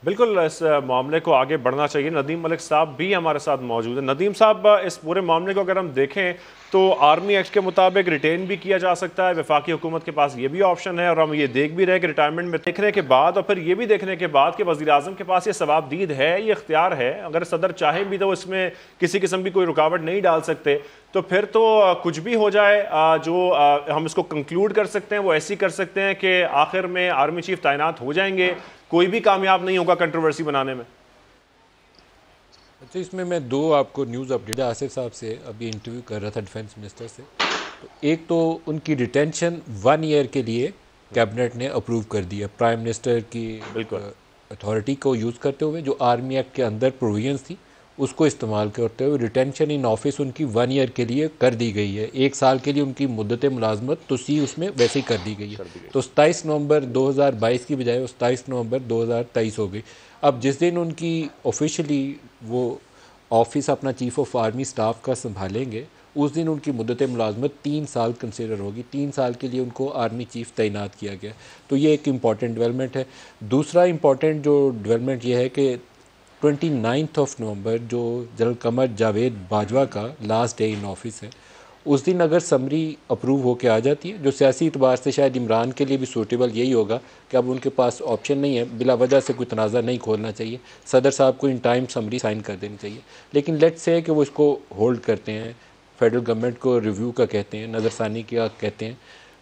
بالکل اس معاملے کو آگے بڑھنا چاہیے. ندیم ملک صاحب بھی ہمارے ساتھ موجود ہیں. ندیم صاحب، اس پورے معاملے کو اگر ہم دیکھیں تو آرمی ایکٹ کے مطابق ریٹین بھی کیا جا سکتا ہے. وفاقی حکومت کے پاس یہ بھی آپشن ہے، اور ہم یہ دیکھ بھی رہے کہ ریٹائرمنٹ میں دیکھنے کے بعد اور پھر یہ بھی دیکھنے کے بعد کہ وزیر اعظم کے پاس یہ ثوابدید ہے، یہ اختیار ہے. اگر صدر چاہے بھی تو اس میں کسی قسم کی کوئی رکاوٹ نہیں ڈال سکتے. تو پھر تو کچھ بھی ہو جائے، جو ہم اس کو کنکلوڈ کر سکتے ہیں وہ ایسی کر سکتے ہیں کہ آخر میں آرمی چیف تعینات ہو جائیں گے، کوئی بھی کامیاب نہیں ہوگا کنٹروورسی بنانے میں. اچھا، اس میں دو آپ کو نیوز اپڈیٹ آصف صاحب سے ابھی انٹرویو کر رہا تھا ڈیفنس منسٹر سے. تو ایک تو ان کی ریٹینشن 1 ایئر کے لیے کیبنٹ نے اپروو کر دیا پرائم منسٹر کی اتھارٹی کو یوز کرتے ہوئے. جو آرمی ایکٹ کے اندر پروویژنس تھی اس کو استعمال کرتے ہوئے ریٹینشن ان آفس ان کی 1 ایئر کے لیے کر دی گئی ہے. 1 سال کے لیے ان کی مدت ملازمت توسیع اس میں ویسے ہی کر دی گئی ہے. تو 27 نومبر 2022 کی بجائے 27 نومبر 2023 ہو گئی. اب جس دن ان کی آفیشلی وہ آفس اپنا چیف آف آرمی اسٹاف کا سنبھالیں گے، اس دن ان کی مدت ملازمت 3 سال کنسیڈر ہوگی. 3 سال کے لیے ان کو آرمی چیف تعینات کیا گیا. تو یہ ایک امپورٹنٹ ڈیولپمنٹ ہے. دوسرا امپورٹنٹ جو ڈیولپمنٹ یہ ہے کہ 29 نومبر جو جنرل قمر جاوید باجوہ کا لاسٹ ڈے ان آفس ہے، اس دن اگر سمری اپروو ہو کے آ جاتی ہے، جو سیاسی اعتبار سے شاید عمران کے لیے بھی سوٹیبل یہی ہوگا کہ اب ان کے پاس آپشن نہیں ہے، بلا وجہ سے کوئی تنازع نہیں کھولنا چاہیے. صدر صاحب کو ان ٹائم سمری سائن کر دینی چاہیے. لیکن لیٹس سے کہ وہ اس کو ہولڈ کرتے ہیں، فیڈرل گورنمنٹ کو ریویو کا کہتے ہیں، نظر ثانی کیا کہتے ہیں.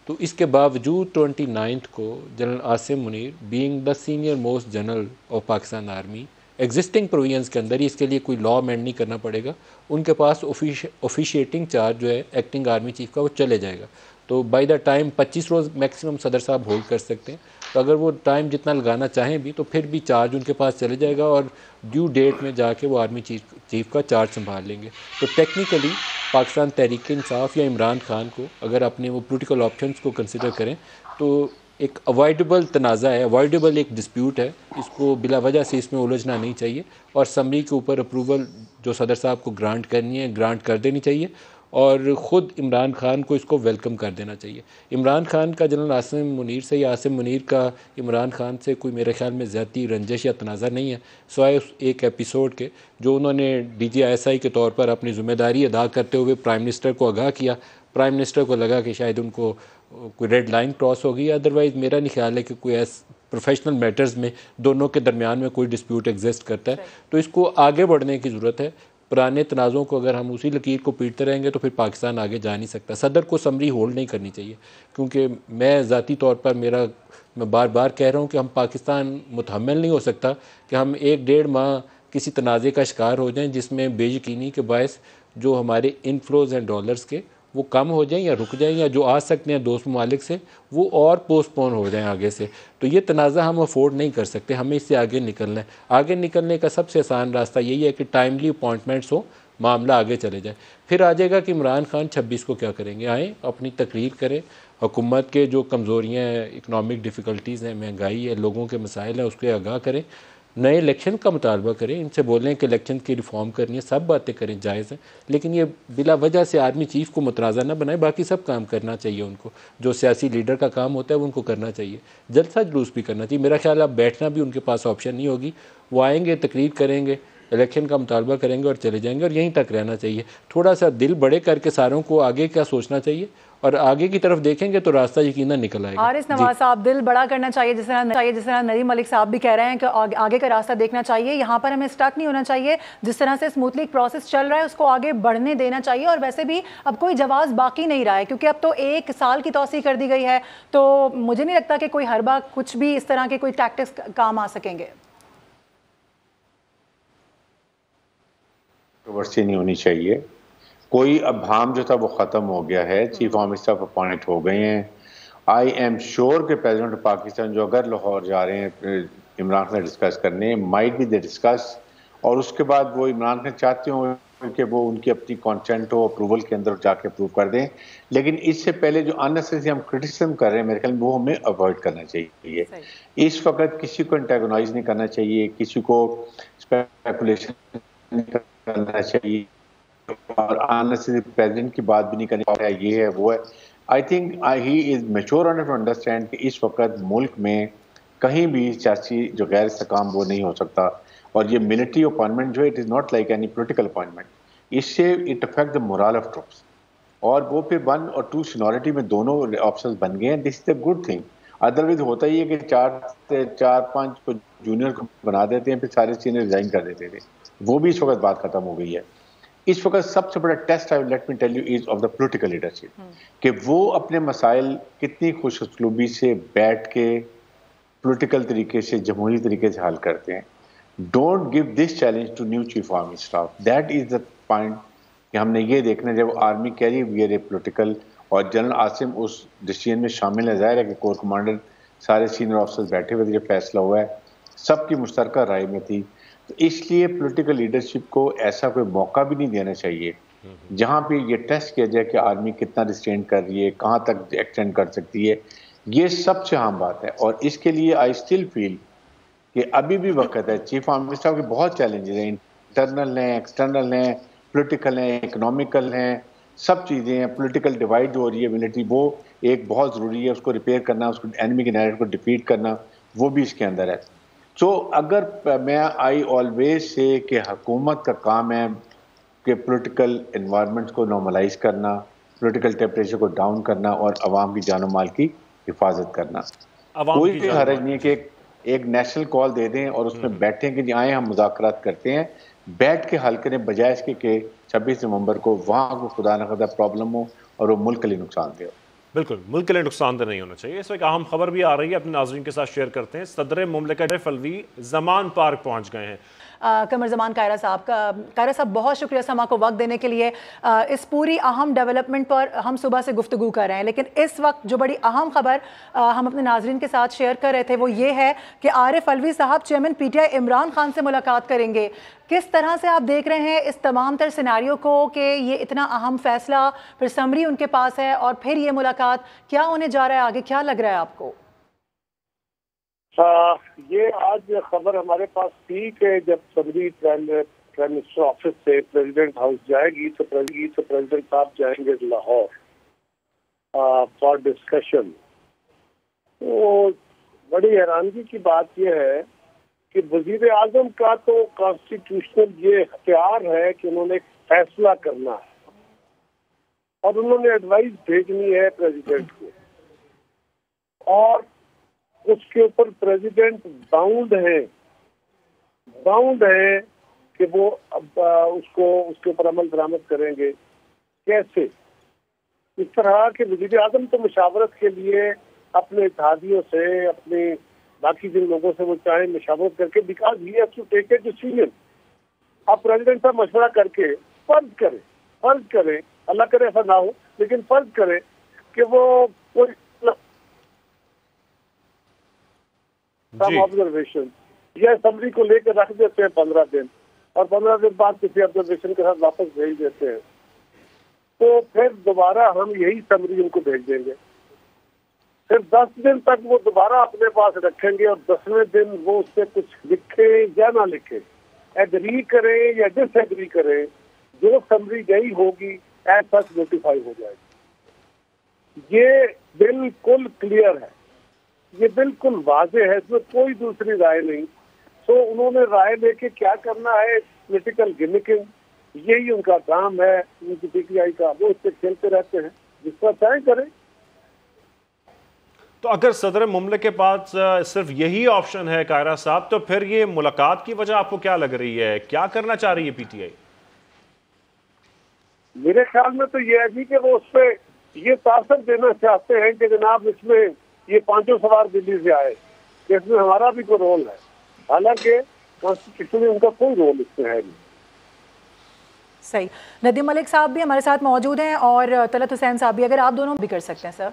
تو اس کے باوجود 29 کو general Asim Munir being the senior most general of Pakistan army, existing provisions کے اندر ہی، اس کے لیے کوئی لا امینڈ نہیں کرنا پڑے گا، ان کے پاس آفیشیٹنگ چارج جو ہے ایکٹنگ آرمی چیف کا وہ چلے جائے گا. تو بائی دا ٹائم 25 روز میکسیمم صدر صاحب ہولڈ کر سکتے ہیں. تو اگر وہ ٹائم جتنا لگانا چاہیں بھی تو پھر بھی چارج ان کے پاس چلے جائے گا، اور ڈیو ڈیٹ میں جا کے وہ آرمی چیف کا چارج سنبھال لیں گے. تو ٹیکنیکلی پاکستان تحریک انصاف یا عمران خان کو اگر اپنے وہ پولیٹیکل آپشنس کو کنسیڈر کریں تو ایک اوائڈیبل تنازع ہے، اوائڈیبل ایک ڈسپیوٹ ہے. اس کو بلا وجہ سے اس میں الجھنا نہیں چاہیے، اور سمری کے اوپر اپروول جو صدر صاحب کو گرانٹ کرنی ہے گرانٹ کر دینی چاہیے، اور خود عمران خان کو اس کو ویلکم کر دینا چاہیے. عمران خان کا جنرل عاصم منیر سے یا عاصم منیر کا عمران خان سے کوئی میرے خیال میں زیادتی رنجش یا تنازع نہیں ہے، سوائے اس ایک ایپیسوڈ کے جو انہوں نے D G I S I کے طور پر اپنی ذمہ داری ادا کرتے ہوئے پرائم منسٹر کو آگاہ کیا. پرائم منسٹر کو لگا کہ شاید ان کو کوئی ریڈ لائن کراس ہوگی. ادروائز میرا نہیں خیال ہے کہ کوئی پروفیشنل میٹرز میں دونوں کے درمیان میں کوئی ڈسپیوٹ ایگزسٹ کرتا ہے. تو اس کو آگے بڑھنے کی ضرورت ہے. پرانے تنازعوں کو اگر ہم اسی لکیر کو پیٹتے رہیں گے تو پھر پاکستان آگے جا نہیں سکتا. صدر کو سمری ہولڈ نہیں کرنی چاہیے، کیونکہ میں ذاتی طور پر میں بار بار کہہ رہا ہوں کہ ہم پاکستان متحمل نہیں ہو سکتا کہ ہم 1-1.5 ماہ کسی تنازع کا شکار ہو جائیں جس میں بے یقینی کے باعث جو ہمارے انفلوز اینڈ ڈالرز کے وہ کم ہو جائیں یا رک جائیں، یا جو آ سکتے ہیں دوست ممالک سے وہ اور پوسٹ پون ہو جائیں آگے سے. تو یہ تنازع ہم افورڈ نہیں کر سکتے، ہمیں اس سے آگے نکلنا ہے. آگے نکلنے کا سب سے آسان راستہ یہی ہے کہ ٹائملی اپوائنٹمنٹس ہو، معاملہ آگے چلے جائے. پھر آ جائے گا کہ عمران خان 26 کو کیا کریں گے. آئیں اپنی تقریر کریں، حکومت کے جو کمزوریاں ہیں، اکنامک ڈیفیکلٹیز ہیں، مہنگائی ہے، لوگوں کے مسائل ہیں، اس کے آگاہ کریں. نئے الیکشن کا مطالبہ کریں، ان سے بولیں کہ الیکشن کی ریفارم کرنی ہے. سب باتیں کریں، جائز ہیں، لیکن یہ بلا وجہ سے آرمی چیف کو متنازع نہ بنائے. باقی سب کام کرنا چاہیے ان کو، جو سیاسی لیڈر کا کام ہوتا ہے وہ ان کو کرنا چاہیے. جلسہ جلوس بھی کرنا چاہیے. میرا خیال اب بیٹھنا بھی ان کے پاس آپشن نہیں ہوگی. وہ آئیں گے، تقریر کریں گے، الیکشن کا مطالبہ کریں گے اور چلے جائیں گے، اور یہیں تک رہنا چاہیے. تھوڑا سا دل بڑے کر کے ساروں کو آگے کا سوچنا چاہیے، اور آگے کی طرف دیکھیں گے تو راستہ یقیناً نکل آئے گا. حارث نواز صاحب، دل بڑا کرنا چاہیے جس طرح ندیم ملک صاحب بھی کہہ رہے ہیں کہ آگے کا راستہ دیکھنا چاہیے. یہاں پر ہمیں سٹک نہیں ہونا چاہیے. جس طرح سے اسموتھلی ایک پروسیس چل رہا ہے اس کو آگے بڑھنے دینا چاہیے. اور ویسے بھی اب کوئی جواز باقی نہیں رہا ہے، کیونکہ اب تو 1 سال کی توسیع کر دی گئی ہے. تو مجھے نہیں لگتا کہ کوئی ہر بار کچھ بھی اس طرح کے کوئی ٹیکٹکس کام آ سکیں گے. کنٹروورسی نہیں ہونی چاہیے. کوئی ابہام جو تھا وہ ختم ہو گیا ہے. چیف آف اسٹاف اپوائنٹ ہو گئے ہیں. آئی ایم شیور کہ پریزیڈنٹ پاکستان جو اگر لاہور جا رہے ہیں عمران خان ڈسکس کرنے، مائٹ بی دے ڈسکس، اور اس کے بعد وہ عمران خان چاہتے ہوں کہ وہ ان کی اپنی کانسینٹ ہو، اپروول کے اندر جا کے اپروو کر دیں. لیکن اس سے پہلے جو اننیسیسری ہم کرٹیسزم کر رہے ہیں، میرے خیال میں وہ ہمیں اوائڈ کرنا چاہیے. اس وقت کسی کو انٹیگونائز نہیں کرنا چاہیے، کسی کو اسپیکولیشن نہیں کرنا چاہیے، اور اننیسیسری پریزیڈنٹ کی بات بھی نہیں کرنی چاہیے. یہ ہے وہ ہے. I think he is mature enough to understand کہ اس وقت ملک میں کہیں بھی سیاسی جو غیر استحکام وہ نہیں ہو سکتا. اور یہ ملٹری اپوائنٹمنٹ جو ہے it is not like any political appointment. اس سے it affect the morale of troops. اور وہ پھر 1 اور 2 سینیورٹی میں دونوں آفیسرز بن گئے ہیں. دس از اے گڈ تھنگ. ادروائز ہوتا ہی ہے کہ 4-5 کو جونیئر کو بنا دیتے ہیں، پھر سارے سینئر ریزائن کر دیتے تھے. وہ بھی اس وقت بات ختم ہو گئی ہے. اس وقت سب سے بڑا test let me tell you is of the political leadership, کہ وہ اپنے مسائل کتنی خوش اسلوبی سے بیٹھ کے پولیٹیکل طریقے سے، جمہوری طریقے سے حل کرتے ہیں. Don't give this challenge to new chief army staff. That is the point کہ ہم نے یہ دیکھنا ہے. جب army carry where a political, اور جنرل عاصم اس ڈیسیژن میں شامل ہے. ظاہر ہے کہ کور کمانڈر سارے سینئر آفیسرز بیٹھے ہوئے تھے جب فیصلہ ہوا ہے، سب کی مشترکہ رائے میں تھی. تو اس لیے پولیٹیکل لیڈرشپ کو ایسا کوئی موقع بھی نہیں دینا چاہیے جہاں پہ یہ ٹیسٹ کیا جائے کہ آرمی کتنا ریسٹرین کر رہی ہے، کہاں تک ایکسٹینڈ کر سکتی ہے. یہ سب سے اہم بات ہے. اور اس کے لیے آئی اسٹل فیل کہ ابھی بھی وقت ہے. چیف آرمی اسٹاف کے بہت چیلنجز ہیں، انٹرنل ہیں، ایکسٹرنل ہیں، پولیٹیکل ہیں، اکنامیکل ہیں، سب چیزیں ہیں. پولیٹیکل ڈیوائڈ ہو رہی ہے ملٹری، وہ ایک بہت ضروری ہے. اس کو ریپیئر کرنا، اس کو اینمی کے نیریٹو کو ڈیفیٹ کرنا، وہ بھی اس کے اندر ہے. سو اگر میں آئی آلویز سے کہ حکومت کا کام ہے کہ پولیٹیکل انوائرمنٹ کو نارملائز کرنا، پولیٹیکل ٹیمپریچر کو ڈاؤن کرنا، اور عوام کی جان و مال کی حفاظت کرنا. کوئی حرج نہیں کہ ایک نیشنل کال دے دیں اور اس میں بیٹھیں کہ جی آئیں ہم مذاکرات کرتے ہیں، بیٹھ کے حل کریں، بجائے اس کے کہ 26 نومبر کو وہاں کو خدا نخواستہ پرابلم ہو اور وہ ملک کے لیے نقصان دہ ہو. بالکل ملک کے لیے نقصان دہ نہیں ہونا چاہیے. اس وقت اہم خبر بھی آ رہی ہے، اپنے ناظرین کے ساتھ شیئر کرتے ہیں. صدر مملکت عارف الوی زمان پارک پہنچ گئے ہیں. قمر زمان قائرہ صاحب بہت شکریہ سما کو وقت دینے کے لیے. اس پوری اہم ڈیولپمنٹ پر ہم صبح سے گفتگو کر رہے ہیں، لیکن اس وقت جو بڑی اہم خبر ہم اپنے ناظرین کے ساتھ شیئر کر رہے تھے وہ یہ ہے کہ عارف الوی صاحب chairman P T I Imran Khan سے ملاقات کریں گے. کس طرح سے آپ دیکھ رہے ہیں اس تمام تر سیناریو کو کہ یہ اتنا اہم فیصلہ، پھر سمری ان کے پاس ہے اور پھر یہ ملاقات، کیا ہونے جا رہا ہے آگے، کیا لگ رہا ہے آپ کو؟ یہ آج خبر ہمارے پاس تھی کہ جب سمری پرائم منسٹر آفس سے پریزیڈنٹ ہاؤس جائے گی تو پریزیڈنٹ صاحب جائیں گے لاہور فار ڈسکشن. تو بڑی حیرانگی کی بات یہ ہے کہ وزیر اعظم کا تو کانسٹیٹیوشنل یہ اختیار ہے کہ انہوں نے ایک فیصلہ کرنا ہے اور انہوں نے ایڈوائز بھیجنی ہے پریزیڈنٹ کو، اور اس کے اوپر پریزیڈنٹ باؤنڈ ہے کہ وہ اس کے اوپر عمل درآمد کریں گے. کیسے؟ اس طرح کہ وزیر اعظم تو مشاورت کے لیے اپنے اتحادیوں سے، اپنے باقی جن لوگوں سے وہ چاہیں مشاورت کر کے، because he has to take a decision. اب پریزیڈنٹ صاحب مشورہ کر کے فرض کریں اللہ کرے ایسا نہ ہو، لیکن فرض کریں کہ وہ کوئی آبزرویشن یا اسمبلی کو لے کے رکھ دیتے ہیں 15 دن، اور 15 دن بعد کسی آبزرویشن کے ساتھ واپس بھیج دیتے ہیں، تو پھر دوبارہ ہم یہی سمری ان کو بھیج دیں گے. پھر 10 دن تک وہ دوبارہ اپنے پاس رکھیں گے، اور 10ویں دن وہ اس سے کچھ لکھے یا نہ لکھے، ایگری کریں یا ڈس ایگری کریں، جو سمری گئی ہوگی ایز سچ نوٹیفائی ہو جائے گی. یہ بالکل کلیئر ہے، یہ بالکل واضح ہے، اس میں کوئی دوسری رائے نہیں. سو انہوں نے رائے لے کے کیا کرنا ہے، پولیٹیکل گمکنگ، یہی ان کا کام ہے. ان کی پی ٹی آئی کا وہ اس سے کھیلتے رہتے ہیں، جس طرح چاہیں کریں. تو اگر صدر مملکت کے پاس صرف یہی آپشن ہے قائرہ صاحب، تو پھر یہ ملاقات کی وجہ آپ کو کیا لگ رہی ہے؟ کیا کرنا چاہ رہی ہے پی ٹی آئی؟ میرے خیال میں تو یہ ہے جی کہ وہ اس پہ یہ تاثر دینا چاہتے ہیں کہ جناب اس میں یہ 5 سوار دلی سے آئے، کہ اس میں ہمارا بھی کوئی رول ہے، حالانکہ کانسٹیٹیوشن میں ان کا کوئی رول اس میں ہے نہیں. صحیح. ندیم ملک صاحب بھی ہمارے ساتھ موجود ہیں اور طلعت حسین صاحب بھی، اگر آپ دونوں بھی کر سکتے ہیں سر.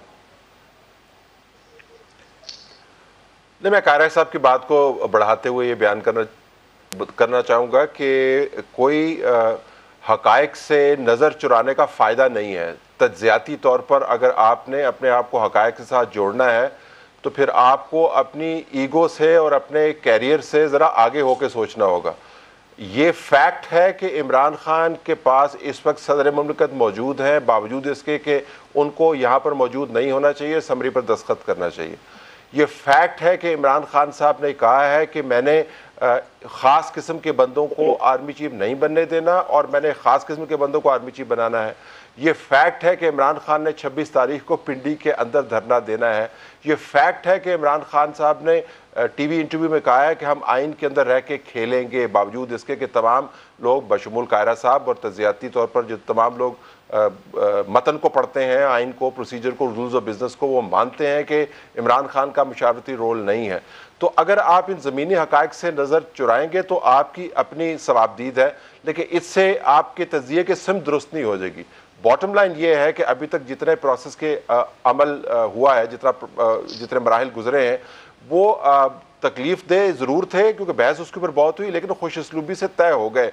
نہیں، میں قائرہ صاحب کی بات کو بڑھاتے ہوئے یہ بیان کرنا چاہوں گا کہ کوئی حقائق سے نظر چرانے کا فائدہ نہیں ہے. تجزیاتی طور پر اگر آپ نے اپنے آپ کو حقائق کے ساتھ جوڑنا ہے تو پھر آپ کو اپنی ایگو سے اور اپنے کیریئر سے ذرا آگے ہو کے سوچنا ہوگا. یہ فیکٹ ہے کہ عمران خان کے پاس اس وقت صدر مملکت موجود ہیں، باوجود اس کے کہ ان کو یہاں پر موجود نہیں ہونا چاہیے، سمری پر دستخط کرنا چاہیے. یہ فیکٹ ہے کہ عمران خان صاحب نے کہا ہے کہ میں نے خاص قسم کے بندوں کو آرمی چیف نہیں بننے دینا اور میں نے خاص قسم کے بندوں کو آرمی چیف بنانا ہے. یہ فیکٹ ہے کہ عمران خان نے 26 تاریخ کو پنڈی کے اندر دھرنا دینا ہے. یہ فیکٹ ہے کہ عمران خان صاحب نے ٹی وی انٹرویو میں کہا ہے کہ ہم آئین کے اندر رہ کے کھیلیں گے، باوجود اس کے کہ تمام لوگ بشمول قاہرہ صاحب اور تجزیاتی طور پر جو تمام لوگ متن کو پڑھتے ہیں، آئین کو، پروسیجر کو، رولز آف بزنس کو، وہ مانتے ہیں کہ عمران خان کا مشاورتی رول نہیں ہے. تو اگر آپ ان زمینی حقائق سے نظر چرائیں گے تو آپ کی اپنی ثوابدید ہے، لیکن اس سے آپ کے تجزیے کی سمت درست نہیں ہو جائے گی. باٹم لائن یہ ہے کہ ابھی تک جتنے پروسیس کے عمل ہوا ہے، جتنے مراحل گزرے ہیں، وہ تکلیف دہ ضرور تھے کیونکہ بحث اس کے اوپر بہت ہوئی، لیکن خوش اسلوبی سے طے ہو گئے.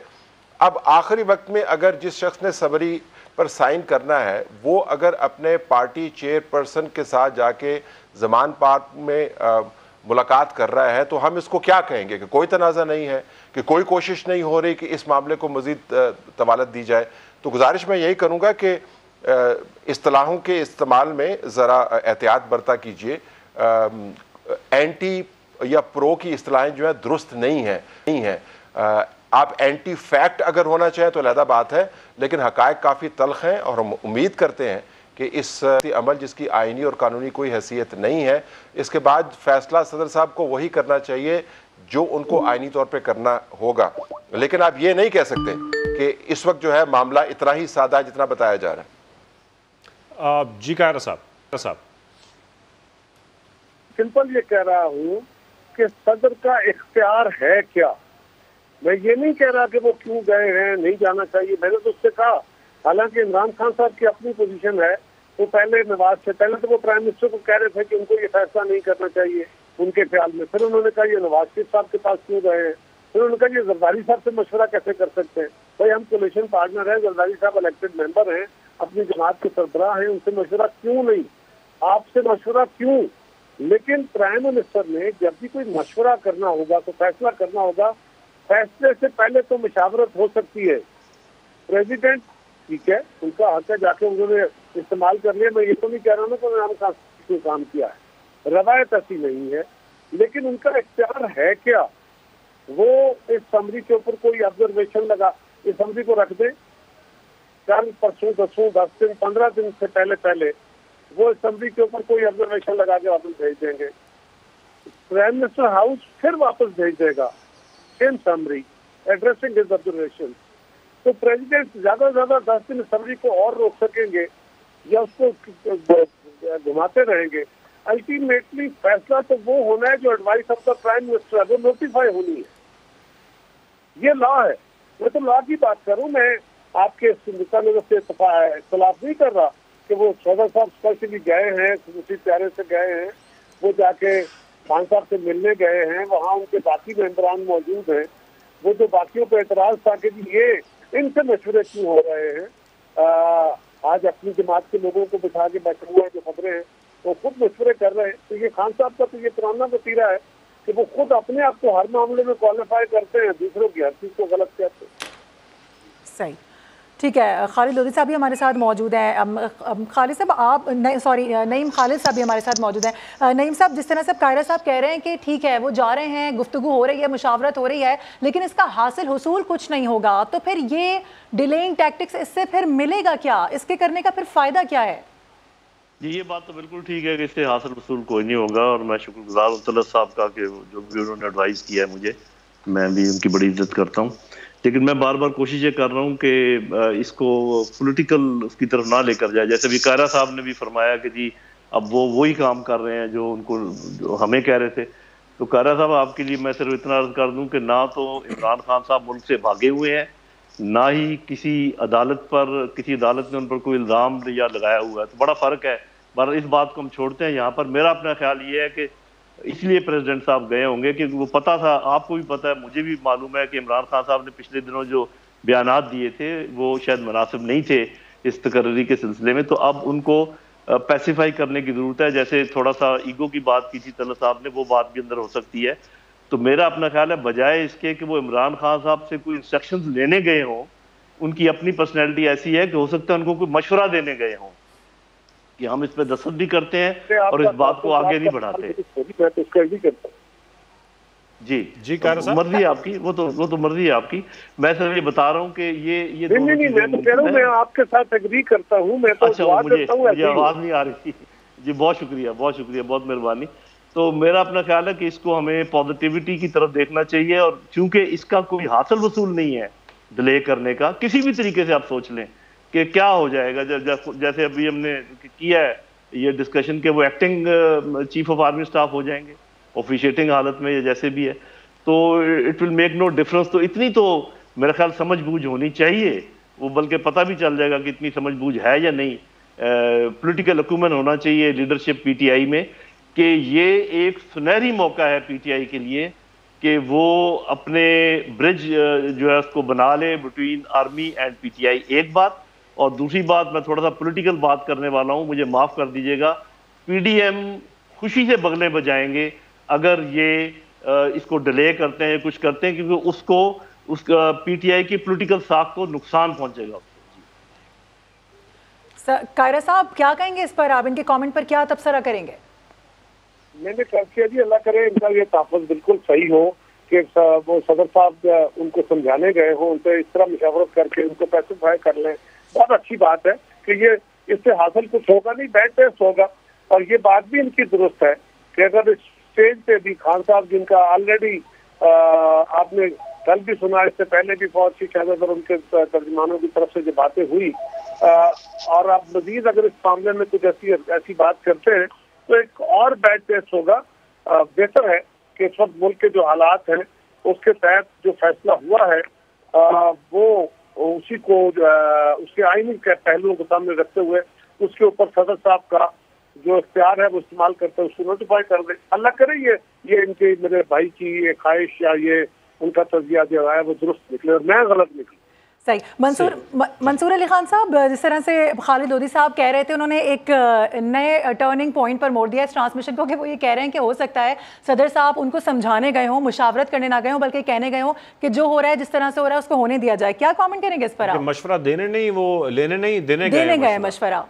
اب آخری وقت میں اگر جس شخص نے سمری پر سائن کرنا ہے وہ اگر اپنے پارٹی چیئر پرسن کے ساتھ جا کے زمان پارک میں ملاقات کر رہا ہے تو ہم اس کو کیا کہیں گے کہ کوئی تنازع نہیں ہے، کہ کوئی کوشش نہیں ہو رہی کہ اس معاملے کو مزید طوالت دی جائے. تو گزارش میں یہی کروں گا کہ اصطلاحوں کے استعمال میں ذرا احتیاط برتا کیجئے. اینٹی یا پرو کی اصطلاحیں جو ہیں درست نہیں ہیں. آپ اینٹی فیکٹ اگر ہونا چاہیں تو علیحدہ بات ہے، لیکن حقائق کافی تلخ ہیں اور ہم امید کرتے ہیں کہ اس عمل جس کی آئینی اور قانونی کوئی حیثیت نہیں ہے، اس کے بعد فیصلہ صدر صاحب کو وہی کرنا چاہیے جو ان کو آئینی طور پہ کرنا ہوگا. لیکن آپ یہ نہیں کہہ سکتے کہ اس وقت جو ہے معاملہ اتنا ہی سادہ ہے جتنا بتایا جا رہا ہے. جی قاہرہ صاحب سمپل یہ کہہ رہا ہوں کہ صدر کا اختیار ہے کیا. میں یہ نہیں کہہ رہا کہ وہ کیوں گئے ہیں، نہیں جانا چاہیے. میں نے تو اس سے کہا، حالانکہ عمران خان صاحب کی اپنی پوزیشن ہے. وہ پہلے نواز سے پہلے تو وہ پرائم منسٹر کو کہہ رہے تھے کہ ان کو یہ فیصلہ نہیں کرنا چاہیے ان کے خیال میں. پھر انہوں نے کہا یہ نواز شریف صاحب کے پاس کیوں گئے ہیں. پھر انہوں نے کہا یہ زرداری صاحب سے مشورہ کیسے کر سکتے ہیں. بھائی ہم کولیشن پارٹنر ہیں، زرداری صاحب الیکٹڈ ممبر ہیں، اپنی جماعت کے سربراہ ہیں، ان سے مشورہ کیوں نہیں، آپ سے مشورہ کیوں. لیکن پرائم منسٹر نے جب بھی کوئی مشورہ کرنا ہوگا تو فیصلہ کرنا ہوگا، فیصلے سے پہلے تو مشاورت ہو سکتی ہے. پریزیڈنٹ ٹھیک ہے، ان کا حق ہے، جا کے انہوں نے استعمال کر لیا. میں یہ تو نہیں کہہ رہا ہوں کہ انہوں نے کام کیا ہے، روایت ایسی نہیں ہے، لیکن ان کا اختیار ہے کیا. وہ اس سمری کے اوپر کوئی آبزرویشن لگا، اس سمری کو رکھ دیں، کل پرسوں 10 دن 15 دن سے پہلے وہ اسمبلی کے اوپر کوئی آبزرویشن لگا کے واپس بھیج دیں گے. پرائم منسٹر ہاؤس پھر واپس بھیج دے گا same summary addressing his observation. تو پریزیڈنٹ زیادہ سے زیادہ 10 دن اسمبلی کو اور روک سکیں گے یا اس کو گھماتے رہیں گے. الٹیمیٹلی فیصلہ تو وہ ہونا ہے جو advice of the prime minister ہے، وہ نوٹیفائی ہونی ہے. یہ لا ہے. میں تو لا کی بات کروں، میں آپ کے نقطہ نظر سے اختلاف نہیں کر رہا کہ وہ صدر صاحب اسپیشلی گئے ہیں، اسی پیارے سے گئے ہیں، وہ جا کے خان صاحب سے ملنے گئے ہیں، وہاں ان کے باقی ممبران موجود ہیں. وہ جو باقیوں پہ اعتراض تھا کہ یہ ان سے مشورے کیوں ہو رہے ہیں، آج اپنی جماعت کے لوگوں کو بٹھا کے بیٹھے ہوئے جو خبریں ہیں وہ خود مشورے کر رہے ہیں. تو یہ خان صاحب کا تو یہ پرانا وتیرہ ہے کہ وہ خود اپنے آپ کو ہر معاملے میں کوالیفائی کرتے ہیں، دوسروں کی ہر چیز کو غلط کہتے ہیں. صحیح، ٹھیک ہے. خالد لودھی صاحب بھی ہمارے ساتھ موجود ہیں. خالد صاحب آپ نعیم خالد صاحب بھی ہمارے ساتھ موجود ہیں. نعیم صاحب، جس طرح سے قاہرہ صاحب کہہ رہے ہیں کہ ٹھیک ہے وہ جا رہے ہیں، گفتگو ہو رہی ہے، مشاورت ہو رہی ہے، لیکن اس کا حاصل حصول کچھ نہیں ہوگا، تو پھر یہ ڈیلیئنگ ٹیکٹکس اس سے پھر ملے گا کیا؟ اس کے کرنے کا پھر فائدہ کیا ہے؟ جی یہ بات تو بالکل ٹھیک ہے کہ اس سے حاصل حصول کوئی نہیں ہوگا، اور میں شکر گزار ہوں طلعت صاحب کا کہ جو بھی انہوں نے ایڈوائز کیا ہے مجھے، میں بھی ان کی بڑی عزت کرتا ہوں. لیکن میں بار بار کوشش یہ کر رہا ہوں کہ اس کو پولیٹیکل اس کی طرف نہ لے کر جائے. جیسے بھی قاہرہ صاحب نے بھی فرمایا کہ جی اب وہ وہی کام کر رہے ہیں جو ان کو جو ہمیں کہہ رہے تھے. تو قاہرہ صاحب آپ کے لیے میں صرف اتنا عرض کر دوں کہ نہ تو عمران خان صاحب ملک سے بھاگے ہوئے ہیں، نہ ہی کسی عدالت نے ان پر کوئی الزام یا لگایا ہوا ہے. تو بڑا فرق ہے. اس بات کو ہم چھوڑتے ہیں یہاں پر. میرا اپنا خیال یہ ہے کہ اس لیے پریزیڈنٹ صاحب گئے ہوں گے کہ وہ پتہ تھا، آپ کو بھی پتہ ہے، مجھے بھی معلوم ہے کہ عمران خان صاحب نے پچھلے دنوں جو بیانات دیے تھے وہ شاید مناسب نہیں تھے اس تقرری کے سلسلے میں. تو اب ان کو پیسیفائی کرنے کی ضرورت ہے. جیسے تھوڑا سا ایگو کی بات کی تھی طلعت صاحب نے، وہ بات بھی اندر ہو سکتی ہے. تو میرا اپنا خیال ہے بجائے اس کے کہ وہ عمران خان صاحب سے کوئی انسٹرکشنز لینے گئے ہوں، ان کی اپنی پرسنالٹی ایسی ہے کہ ہو سکتا ہے ان کو کوئی مشورہ دینے گئے ہوں. کہ ہم اس پہ دستخط بھی کرتے ہیں اور اس بات کو آگے نہیں بڑھاتے. میں تو اس کا بھی کرتا ہوں. جی مرضی ہے آپ کی, وہ تو مرضی ہے آپ کی. میں صرف یہ بتا رہا ہوں کہ یہ نہیں میں تو کہہ رہا ہوں میں آپ کے ساتھ ایگری کرتا ہوں. میں تو مجھے آواز نہیں آ رہی. جی بہت شکریہ, بہت مہربانی. تو میرا اپنا خیال ہے کہ اس کو ہمیں پازیٹیوٹی کی طرف دیکھنا چاہیے, اور چونکہ اس کا کوئی حاصل وصول نہیں ہے ڈیلے کرنے کا, کسی بھی طریقے سے آپ سوچ لیں کہ کیا ہو جائے گا. جیسے ابھی ہم نے کیا ہے یہ ڈسکشن کہ وہ acting chief of army staff ہو جائیں گے آفیشیٹنگ حالت میں, یا جیسے بھی ہے, تو it will make no difference. تو اتنی تو میرا خیال سمجھ بوجھ ہونی چاہیے, وہ بلکہ پتہ بھی چل جائے گا کہ اتنی سمجھ بوجھ ہے یا نہیں. پولیٹیکل اکومن ہونا چاہیے لیڈرشپ پی ٹی آئی میں, کہ یہ ایک سنہری موقع ہے پی ٹی آئی کے لیے کہ وہ اپنے برج جو ہے اس کو بنا لے between army and P T I. ایک بات, اور دوسری بات میں تھوڑا سا پولیٹیکل بات کرنے والا ہوں, مجھے معاف کر دیجیے گا, پی ڈی ایم خوشی سے بغلے بجائیں گے اگر یہ اس کو ڈیلے کرتے ہیں, کچھ کرتے ہیں, کیونکہ اس کا پی ٹی آئی کی پولیٹیکل ساکھ کو نقصان پہنچے گا. قاہرہ صاحب کیا کہیں گے اس پر, آپ ان کے کامنٹ پر کیا تبصرہ کریں گے؟ میں نے کہا کہ جی اللہ کرے ان کا یہ تحفظ بالکل صحیح ہو کہ وہ صدر صاحب ان کو سمجھانے گئے ہوں, ان سے اس طرح مشاورت کر کے ان کو پیسیفائی کر لیں. بہت اچھی بات ہے کہ یہ اس سے حاصل کچھ ہوگا نہیں, بیڈ ٹیسٹ ہوگا. اور یہ بات بھی ان کی درست ہے کہ اگر اس اسٹیج پہ بھی خان صاحب جن کا آلریڈی آپ نے کل بھی سنا, اس سے پہلے بھی فوج کی قیادت اور ان کے ترجمانوں کی طرف سے جو باتیں ہوئی, اور آپ مزید اگر اس معاملے میں کچھ ایسی بات کرتے ہیں تو ایک اور بیڈ ٹیسٹ ہوگا. بہتر ہے کہ اس وقت ملک کے جو حالات ہیں اس کے تحت جو فیصلہ ہوا ہے وہ اسی کو اس کے آئینی کے پہلوؤں کو سامنے رکھتے ہوئے اس کے اوپر صدر صاحب کا جو اختیار ہے وہ استعمال کرتے ہیں, اس کو نوٹیفائی کر دیں. اللہ کرے یہ ان کے میرے بھائی کی یہ خواہش یا یہ ان کا تجزیہ جو ہے وہ درست نکلے اور میں غلط نکلوں. صحیح. منصور علی خان صاحب, جس طرح سے خالد لودھی صاحب کہہ رہے تھے, انہوں نے ایک نئے ٹرننگ پوائنٹ پر موڑ دیا اس ٹرانسمیشن کو, کہ وہ یہ کہہ رہے ہیں کہ ہو سکتا ہے صدر صاحب ان کو سمجھانے گئے ہوں, مشاورت کرنے نہ گئے ہوں, بلکہ کہنے گئے ہوں کہ جو ہو رہا ہے جس طرح سے ہو رہا ہے اس کو ہونے دیا جائے. کیا کامنٹ کریں گے اس پر آپ؟ مشورہ دینے نہیں, وہ لینے نہیں, دینے گئے مشورہ.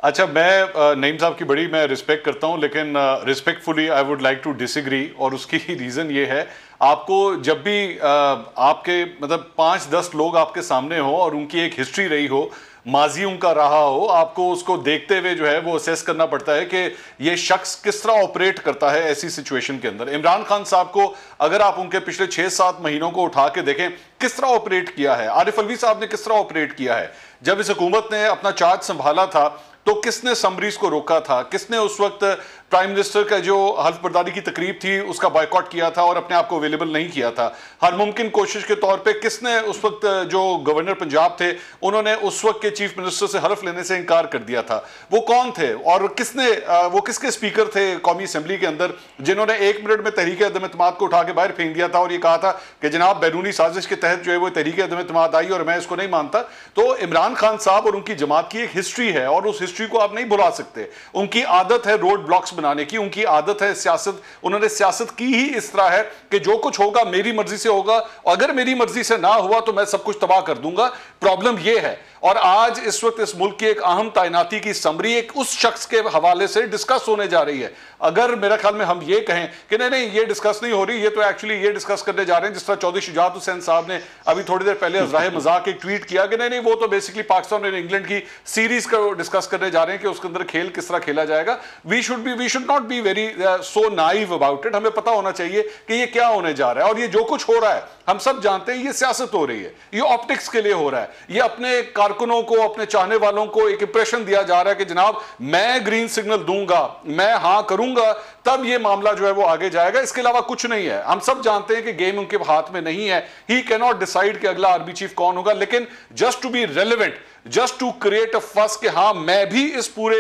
اچھا, میں نعیم صاحب کی بڑی میں رسپیکٹ کرتا ہوں, لیکن respectfully I would like to disagree. اور اس کی ریزن یہ ہے, آپ کو جب بھی آپ کے مطلب 5-10 لوگ آپ کے سامنے ہوں اور ان کی ایک ہسٹری رہی ہو, ماضی ان کا رہا ہو, آپ کو اس کو دیکھتے ہوئے جو ہے وہ اسیس کرنا پڑتا ہے کہ یہ شخص کس طرح آپریٹ کرتا ہے ایسی سچویشن کے اندر. عمران خان صاحب کو اگر آپ ان کے پچھلے 6-7 مہینوں کو اٹھا کے دیکھیں کس طرح آپریٹ کیا ہے, عارف الوی صاحب نے کس طرح آپریٹ کیا ہے, جب اس حکومت نے اپنا چارج سنبھالا تھا تو کس نے سمریز کو روکا تھا, کس نے اس وقت پرائم منسٹر کا جو حلف برداری کی تقریب تھی اس کا بائیکاٹ کیا تھا اور اپنے آپ کو اویلیبل نہیں کیا تھا. ہر ممکن کوشش کے طور پہ کس نے اس وقت جو گورنر پنجاب تھے انہوں نے اس وقت کے چیف منسٹر سے حلف لینے سے انکار کر دیا تھا. وہ کون تھے اور کس نے, وہ کس کے سپیکر تھے قومی اسمبلی کے اندر جنہوں نے 1 منٹ میں تحریک عدم اعتماد کو اٹھا کے باہر پھینک دیا تھا اور یہ کہا تھا کہ جناب بیرونی سازش کے تحت جو ہے وہ تحریک عدم اعتماد آئی اور میں اس کو نہیں مانتا. تو عمران خان صاحب اور ان کی جماعت کی ایک ہسٹری ہے اور اس ہسٹری کو آپ نہیں بھلا سکتے. ان کی عادت ہے روڈ بلاکس بنانے کی, ان کی عادت ہے سیاست, انہوں نے سیاست کی ہی اس طرح ہے کہ جو کچھ ہوگا میری مرضی سے ہوگا, اگر میری مرضی سے نہ ہوا تو میں سب کچھ تباہ کر دوں گا. پرابلم یہ ہے, اور آج اس وقت اس ملک کی ایک اہم تعیناتی کی سمری ایک اس شخص کے حوالے سے ڈسکس ہونے جا رہی ہے. اگر میرا خیال میں ہم یہ کہیں کہ نہیں یہ ڈسکس نہیں ہو رہی, یہ تو ایکچولی یہ ڈسکس کرنے جا رہے ہیں جس طرح چودھری شجاعت حسین صاحب نے ابھی تھوڑی دیر پہلے ازراہ مذاق ایک ٹویٹ کیا کہ نہیں وہ تو بیسکلی پاکستان اور انگلینڈ کی سیریز کا ڈسکس کرنے جا رہے ہیں کہ اس کے اندر کھیل کس طرح کھیلا جائے گا. We should not be very so naive about it. ہمیں پتا ہونا چاہیے کہ یہ کیا ہونے جا رہا ہے, اور یہ جو کچھ ہو رہا ہے ہم سب جانتے ہیں یہ سیاست ہو رہی ہے, یہ آپٹکس کے لیے ہو رہا ہے, یہ اپنے کارکنوں کو, اپنے چاہنے والوں کو ایک امپریشن دیا جا رہا ہے کہ جناب میں گرین سگنل دوں گا, میں ہاں کروں گا, تب یہ معاملہ جو ہے وہ آگے جائے گا. اس کے علاوہ کچھ نہیں ہے. ہم سب جانتے ہیں کہ گیم ان کے ہاتھ میں نہیں ہے. ہی کی ناٹ ڈیسائیڈ کہ اگلا آرمی چیف کون ہوگا, لیکن just to be relevant, just to create a fuss کہ ہاں میں بھی اس پورے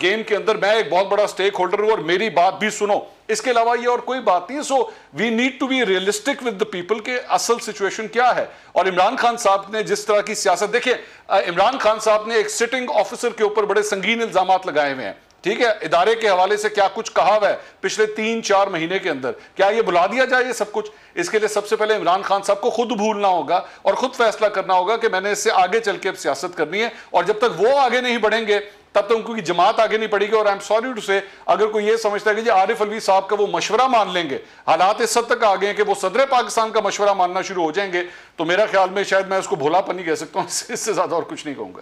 گیم کے اندر میں ایک بہت بڑا سٹیک ہولڈر ہوں اور میری بات بھی سنو. اس کے علاوہ یہ اور کوئی بات نہیں ہے. So we need to be realistic with the people کہ اصل سچویشن کیا ہے. اور عمران خان صاحب نے جس طرح کی سیاست, دیکھیں عمران خان صاحب نے ایک سٹنگ آفیسر کے اوپر بڑے سنگین الزامات لگائے ہوئے ہیں. ٹھیک ہے، ادارے کے حوالے سے کیا کچھ کہا ہوا ہے پچھلے 3-4 مہینے کے اندر، کیا یہ بلا دیا جائے یہ سب کچھ؟ اس کے لیے سب سے پہلے عمران خان صاحب کو خود بھولنا ہوگا اور خود فیصلہ کرنا ہوگا کہ میں نے اس سے آگے چل کے اب سیاست کرنی ہے، اور جب تک وہ آگے نہیں بڑھیں گے تب تک ان کی جماعت آگے نہیں پڑے گی۔ اور آئی ایم سوری ٹو سے، اگر کوئی یہ سمجھتا ہے کہ جی عارف الوی صاحب کا وہ مشورہ مان لیں گے، حالات اس حد تک آگے ہیں کہ وہ صدر پاکستان کا مشورہ ماننا شروع ہو جائیں گے، تو میرا خیال میں شاید میں اس کو بھولا پن نہیں کہہ سکتا ہوں، اس سے زیادہ اور کچھ نہیں کہوں گا۔